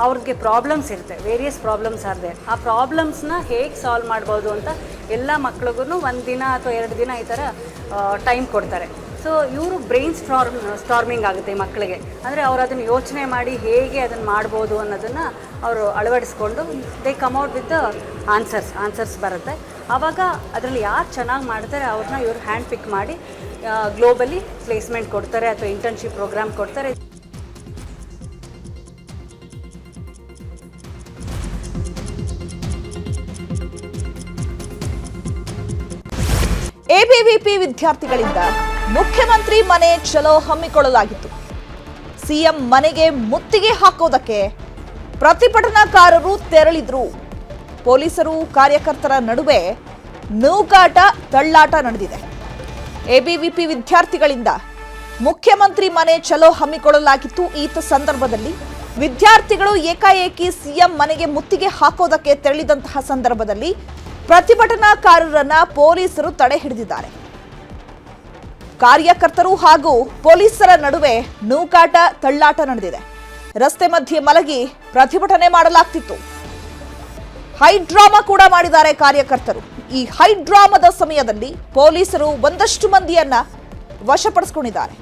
ಅವ್ರಿಗೆ ಪ್ರಾಬ್ಲಮ್ಸ್ ಇರುತ್ತೆ, ವೇರಿಯಸ್ ಪ್ರಾಬ್ಲಮ್ಸ್ ಆಗಿದೆ. ಆ ಪ್ರಾಬ್ಲಮ್ಸ್ನ ಹೇಗೆ ಸಾಲ್ವ್ ಮಾಡ್ಬೋದು ಅಂತ ಎಲ್ಲ ಮಕ್ಳಿಗೂ 1 ದಿನ ಅಥವಾ 2 ದಿನ ಈ ಥರ ಟೈಮ್ ಕೊಡ್ತಾರೆ. ಸೊ ಇವರು ಬ್ರೈನ್ ಸ್ಟಾರ್ಮಿಂಗ್ ಆಗುತ್ತೆ ಈ ಮಕ್ಕಳಿಗೆ. ಅಂದರೆ ಅವ್ರು ಅದನ್ನು ಯೋಚನೆ ಮಾಡಿ ಹೇಗೆ ಅದನ್ನು ಮಾಡ್ಬೋದು ಅನ್ನೋದನ್ನು ಅವರು ಅಳವಡಿಸ್ಕೊಂಡು they come out with answers ಬರುತ್ತೆ. ಆವಾಗ ಅದರಲ್ಲಿ ಯಾರು ಚೆನ್ನಾಗಿ ಮಾಡ್ತಾರೆ ಅವ್ರನ್ನ ಇವರು ಹ್ಯಾಂಡ್ ಪಿಕ್ ಮಾಡಿ ಗ್ಲೋಬಲಿ ಪ್ಲೇಸ್ಮೆಂಟ್ ಕೊಡ್ತಾರೆ ಅಥವಾ ಇಂಟರ್ನ್ಶಿಪ್ ಪ್ರೋಗ್ರಾಮ್ ಕೊಡ್ತಾರೆ. ಎಬಿವಿಪಿ ವಿದ್ಯಾರ್ಥಿಗಳಿಂದ ಮುಖ್ಯಮಂತ್ರಿ ಮನೆ ಚಲೋ ಹಮ್ಮಿಕೊಳ್ಳಲಾಗಿತ್ತು. ಸಿಎಂ ಮನೆಗೆ ಮುತ್ತಿಗೆ ಹಾಕೋದಕ್ಕೆ ಪ್ರತಿಭಟನಾಕಾರರು ತೆರಳಿದ್ರು. ಪೊಲೀಸರು ಕಾರ್ಯಕರ್ತರ ನಡುವೆ ನೂಕಾಟ, ತಳ್ಳಾಟ ನಡೆದಿದೆ. ಎಬಿವಿಪಿ ವಿದ್ಯಾರ್ಥಿಗಳಿಂದ ಮುಖ್ಯಮಂತ್ರಿ ಮನೆ ಚಲೋ ಹಮ್ಮಿಕೊಳ್ಳಲಾಗಿತ್ತು. ಈತ ಸಂದರ್ಭದಲ್ಲಿ ವಿದ್ಯಾರ್ಥಿಗಳು ಏಕಾಏಕಿ ಸಿಎಂ ಮನೆಗೆ ಮುತ್ತಿಗೆ ಹಾಕೋದಕ್ಕೆ ತೆರಳಿದಂತಹ ಸಂದರ್ಭದಲ್ಲಿ ಪ್ರತಿಭಟನಾಕಾರರನ್ನ ಪೊಲೀಸರು ತಡೆ ಹಿಡಿದಿದ್ದಾರೆ. ಕಾರ್ಯಕರ್ತರು ಹಾಗೂ ಪೊಲೀಸರ ನಡುವೆ ನೂಕಾಟ, ತಳ್ಳಾಟ ನಡೆದಿದೆ. ರಸ್ತೆ ಮಧ್ಯೆ ಮಲಗಿ ಪ್ರತಿಭಟನೆ ಮಾಡಲಾಗ್ತಿತ್ತು. ಹೈ ಡ್ರಾಮಾ ಕೂಡ ಮಾಡಿದ್ದಾರೆ ಕಾರ್ಯಕರ್ತರು. ಈ ಹೈ ಡ್ರಾಮಾದ ಸಮಯದಲ್ಲಿ ಪೊಲೀಸರು ಒಂದಷ್ಟು ಮಂದಿಯನ್ನ ವಶಪಡಿಸಿಕೊಂಡಿದ್ದಾರೆ.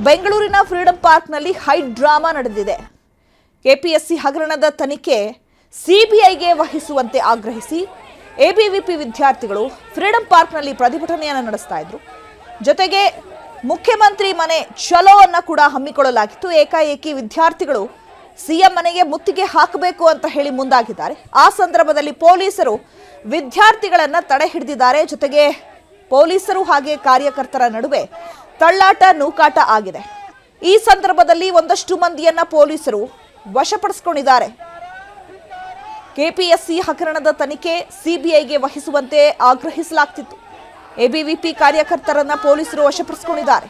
ಬೆಂಗಳೂರಿನ ಫ್ರೀಡಂ ಪಾರ್ಕ್ನಲ್ಲಿ ಹೈ ಡ್ರಾಮಾ ನಡೆದಿದೆ. ಕೆಪಿಎಸ್ಸಿ ಹಗರಣದ ತನಿಖೆ ಸಿಬಿಐಗೆ ವಹಿಸುವಂತೆ ಆಗ್ರಹಿಸಿ ಎಬಿವಿಪಿ ವಿದ್ಯಾರ್ಥಿಗಳು ಫ್ರೀಡಂ ಪಾರ್ಕ್ನಲ್ಲಿ ಪ್ರತಿಭಟನೆಯನ್ನು ನಡೆಸ್ತಾ ಇದ್ರು. ಜೊತೆಗೆ ಮುಖ್ಯಮಂತ್ರಿ ಮನೆ ಚಲೋ ಅನ್ನ ಕೂಡ ಹಮ್ಮಿಕೊಳ್ಳಲಾಗಿತ್ತು. ಏಕಾಏಕಿ ವಿದ್ಯಾರ್ಥಿಗಳು ಸಿಎಂ ಮನೆಗೆ ಮುತ್ತಿಗೆ ಹಾಕಬೇಕು ಅಂತ ಹೇಳಿ ಮುಂದಾಗಿದ್ದಾರೆ. ಆ ಸಂದರ್ಭದಲ್ಲಿ ಪೊಲೀಸರು ವಿದ್ಯಾರ್ಥಿಗಳನ್ನ ತಡೆ ಹಿಡಿದಿದ್ದಾರೆ. ಜೊತೆಗೆ ಪೊಲೀಸರು ಹಾಗೆ ಕಾರ್ಯಕರ್ತರ ನಡುವೆ ತಳ್ಳಾಟ, ನೂಕಾಟ ಆಗಿದೆ. ಈ ಸಂದರ್ಭದಲ್ಲಿ ಒಂದಷ್ಟು ಮಂದಿಯನ್ನ ಪೊಲೀಸರು ವಶಪಡಿಸಿಕೊಂಡಿದ್ದಾರೆ. ಕೆಪಿಎಸ್ಸಿ ಹಗರಣದ ತನಿಖೆ ಸಿಬಿಐಗೆ ವಹಿಸುವಂತೆ ಆಗ್ರಹಿಸಲಾಗ್ತಿತ್ತು. ಎಬಿವಿಪಿ ಕಾರ್ಯಕರ್ತರನ್ನ ಪೊಲೀಸರು ವಶಪಡಿಸಿಕೊಂಡಿದ್ದಾರೆ.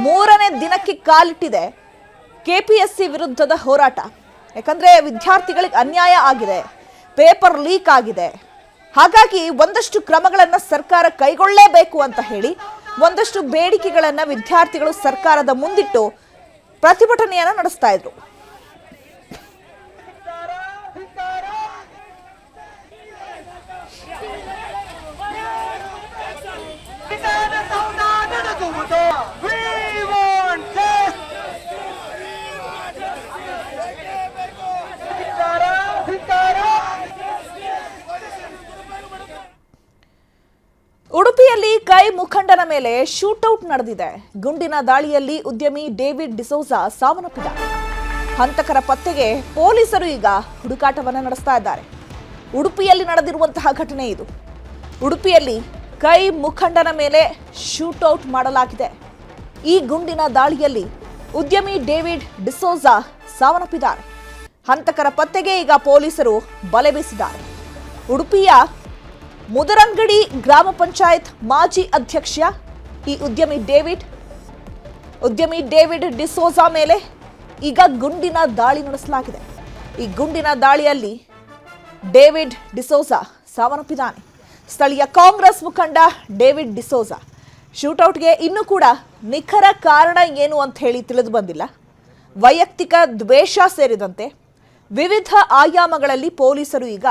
3ನೇ ದಿನಕ್ಕೆ ಕಾಲಿಟ್ಟಿದೆ ಕೆಪಿಎಸ್ಸಿ ವಿರುದ್ಧದ ಹೋರಾಟ. ಯಾಕಂದ್ರೆ ವಿದ್ಯಾರ್ಥಿಗಳಿಗೆ ಅನ್ಯಾಯ ಆಗಿದೆ, ಪೇಪರ್ ಲೀಕ್ ಆಗಿದೆ. ಹಾಗಾಗಿ ಒಂದಷ್ಟು ಕ್ರಮಗಳನ್ನು ಸರ್ಕಾರ ಕೈಗೊಳ್ಳಲೇಬೇಕು ಅಂತ ಹೇಳಿ ಒಂದಷ್ಟು ಬೇಡಿಕೆಗಳನ್ನು ವಿದ್ಯಾರ್ಥಿಗಳು ಸರ್ಕಾರದ ಮುಂದಿಟ್ಟು ಪ್ರತಿಭಟನೆಯನ್ನು ನಡೆಸ್ತಾ ಇದ್ರು. ಉಡುಪಿಯಲ್ಲಿ ಕೈ ಮುಖಂಡನ ಮೇಲೆ ಶೂಟೌಟ್ ನಡೆದಿದೆ. ಗುಂಡಿನ ದಾಳಿಯಲ್ಲಿ ಉದ್ಯಮಿ ಡೇವಿಡ್ ಡಿಸೋಜಾ ಸಾವನ್ನಪ್ಪಿದ್ದಾರೆ. ಹಂತಕರ ಪತ್ತೆಗೆ ಪೊಲೀಸರು ಈಗ ಹುಡುಕಾಟವನ್ನು ನಡೆಸ್ತಾ ಇದ್ದಾರೆ. ಉಡುಪಿಯಲ್ಲಿ ನಡೆದಿರುವಂತಹ ಘಟನೆ ಇದು. ಉಡುಪಿಯಲ್ಲಿ ಕೈ ಮುಖಂಡನ ಮೇಲೆ ಶೂಟೌಟ್ ಮಾಡಲಾಗಿದೆ. ಈ ಗುಂಡಿನ ದಾಳಿಯಲ್ಲಿ ಉದ್ಯಮಿ ಡೇವಿಡ್ ಡಿಸೋಜಾ ಸಾವನ್ನಪ್ಪಿದ್ದಾರೆ. ಹಂತಕರ ಪತ್ತೆಗೆ ಈಗ ಪೊಲೀಸರು ಬಲೆ ಬೀಸಿದ್ದಾರೆ. ಉಡುಪಿಯ ಮುದರಂಗಡಿ ಗ್ರಾಮ ಪಂಚಾಯತ್ ಮಾಜಿ ಅಧ್ಯಕ್ಷ ಈ ಉದ್ಯಮಿ ಡೇವಿಡ್ ಡಿಸೋಜಾ ಮೇಲೆ ಈಗ ಗುಂಡಿನ ದಾಳಿ ನಡೆಸಲಾಗಿದೆ. ಈ ಗುಂಡಿನ ದಾಳಿಯಲ್ಲಿ ಡೇವಿಡ್ ಡಿಸೋಜಾ ಸಾವನ್ನಪ್ಪಿದ್ದಾನೆ. ಸ್ಥಳೀಯ ಕಾಂಗ್ರೆಸ್ ಮುಖಂಡ ಡೇವಿಡ್ ಡಿಸೋಜಾ. ಶೂಟೌಟ್ಗೆ ಇನ್ನೂ ಕೂಡ ನಿಖರ ಕಾರಣ ಏನು ಅಂತ ಹೇಳಿ ತಿಳಿದು ಬಂದಿಲ್ಲ. ವೈಯಕ್ತಿಕ ದ್ವೇಷ ಸೇರಿದಂತೆ ವಿವಿಧ ಆಯಾಮಗಳಲ್ಲಿ ಪೊಲೀಸರು ಈಗ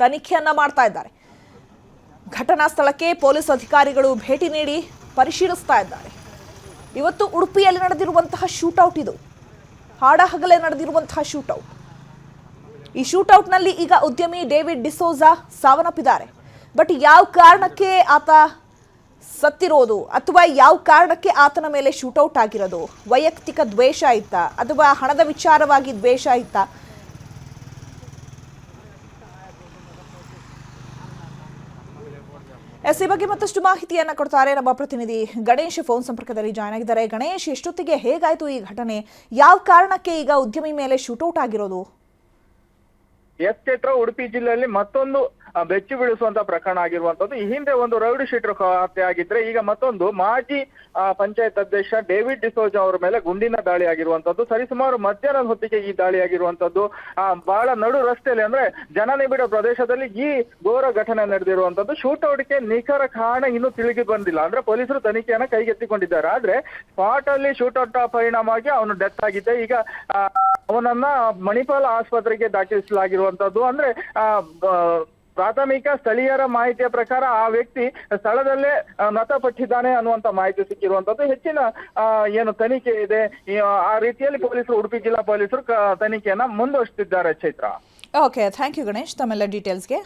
ತನಿಖೆಯನ್ನ ಮಾಡ್ತಾ ಇದ್ದಾರೆ. ಘಟನಾ ಸ್ಥಳಕ್ಕೆ ಪೊಲೀಸ್ ಅಧಿಕಾರಿಗಳು ಭೇಟಿ ನೀಡಿ ಪರಿಶೀಲಿಸ್ತಾ ಇದ್ದಾರೆ. ಇವತ್ತು ಉಡುಪಿಯಲ್ಲಿ ನಡೆದಿರುವಂತಹ ಶೂಟೌಟ್ ಇದು. ಹಾಡಹಗಲೇ ನಡೆದಿರುವಂತಹ ಶೂಟೌಟ್. ಈ ಶೂಟೌಟ್ನಲ್ಲಿ ಈಗ ಉದ್ಯಮಿ ಡೇವಿಡ್ ಡಿಸೋಜಾ ಸಾವನ್ನಪ್ಪಿದ್ದಾರೆ. ಬಟ್ ಯಾವ ಕಾರಣಕ್ಕೆ ಆತ ಸತ್ತಿರೋದು ಅಥವಾ ಯಾವ ಕಾರಣಕ್ಕೆ ಆತನ ಮೇಲೆ ಶೂಟೌಟ್ ಆಗಿರೋದು, ವೈಯಕ್ತಿಕ ದ್ವೇಷ ಇತ್ತಾ ಅಥವಾ ಹಣದ ವಿಚಾರವಾಗಿ ದ್ವೇಷ ಇತ್ತಾ, ಈ ಬಗ್ಗೆ ಮತ್ತಷ್ಟು ಮಾಹಿತಿಯನ್ನ ಕೊಡ್ತಾರೆ ನಮ್ಮ ಪ್ರತಿನಿಧಿ ಗಣೇಶ್. ಫೋನ್ ಸಂಪರ್ಕದಲ್ಲಿ ಜಾಯ್ನ್ ಆಗಿದ್ದಾರೆ. ಗಣೇಶ್, ಎಷ್ಟೊತ್ತಿಗೆ ಹೇಗಾಯ್ತು ಈ ಘಟನೆ? ಯಾವ ಕಾರಣಕ್ಕೆ ಈಗ ಉದ್ಯಮಿ ಮೇಲೆ ಶೂಟೌಟ್ ಆಗಿರೋದು? ಎಸ್ ಚೈತ್ರ, ಉಡುಪಿ ಜಿಲ್ಲೆಯಲ್ಲಿ ಮತ್ತೊಂದು ಬೆಚ್ಚಿ ಬೀಳಿಸುವಂತ ಪ್ರಕರಣ ಆಗಿರುವಂತದ್ದು. ಈ ಹಿಂದೆ ಒಂದು ರೌಡಿ ಶೀಟರ್ ಹತ್ಯೆ ಆಗಿದ್ರೆ ಈಗ ಮತ್ತೊಂದು ಮಾಜಿ ಪಂಚಾಯತ್ ಅಧ್ಯಕ್ಷ ಡೇವಿಡ್ ಡಿಸೋಜಾ ಅವರ ಮೇಲೆ ಗುಂಡಿನ ದಾಳಿ ಆಗಿರುವಂತದ್ದು. ಸರಿಸುಮಾರು ಮಧ್ಯಾಹ್ನದ ಹೊತ್ತಿಗೆ ಈ ದಾಳಿ ಆಗಿರುವಂತದ್ದು. ಬಹಳ ನಡು ರಸ್ತೆಯಲ್ಲಿ ಅಂದ್ರೆ ಜನನಿಬಿಡ ಪ್ರದೇಶದಲ್ಲಿ ಈ ಘೋರ ಘಟನೆ ನಡೆದಿರುವಂತದ್ದು. ಶೂಟೌಟ್ಗೆ ನಿಖರ ಕಾರಣ ಇನ್ನೂ ತಿಳಿದು ಬಂದಿಲ್ಲ. ಅಂದ್ರೆ ಪೊಲೀಸರು ತನಿಖೆಯನ್ನ ಕೈಗೆತ್ತಿಕೊಂಡಿದ್ದಾರೆ. ಆದ್ರೆ ಸ್ಪಾಟ್ ಅಲ್ಲಿ ಶೂಟೌಟ್ ಪರಿಣಾಮವಾಗಿ ಅವನು ಡೆತ್ ಆಗಿದ್ದೆ. ಈಗ ಅವನನ್ನ ಮಣಿಪಾಲ ಆಸ್ಪತ್ರೆಗೆ ದಾಖಲಿಸಲಾಗಿರುವಂತದ್ದು. ಅಂದ್ರೆ ಪ್ರಾಥಮಿಕ ಸ್ಥಳೀಯರ ಮಾಹಿತಿಯ ಪ್ರಕಾರ ಆ ವ್ಯಕ್ತಿ ಸ್ಥಳದಲ್ಲೇ ಮೃತಪಟ್ಟಿದ್ದಾನೆ ಅನ್ನುವಂತ ಮಾಹಿತಿ ಸಿಕ್ಕಿರುವಂತದ್ದು. ಹೆಚ್ಚಿನ ಏನು ತನಿಖೆ ಇದೆ ಆ ರೀತಿಯಲ್ಲಿ ಪೊಲೀಸರು, ಉಡುಪಿ ಜಿಲ್ಲಾ ಪೊಲೀಸರು ತನಿಖೆಯನ್ನ ಮುಂದುವರಿಸುತ್ತಿದ್ದಾರೆ. Chaitra. Okay, thank you Ganesh ತಮ್ಮೆಲ್ಲ ಡೀಟೇಲ್ಸ್ಗೆ.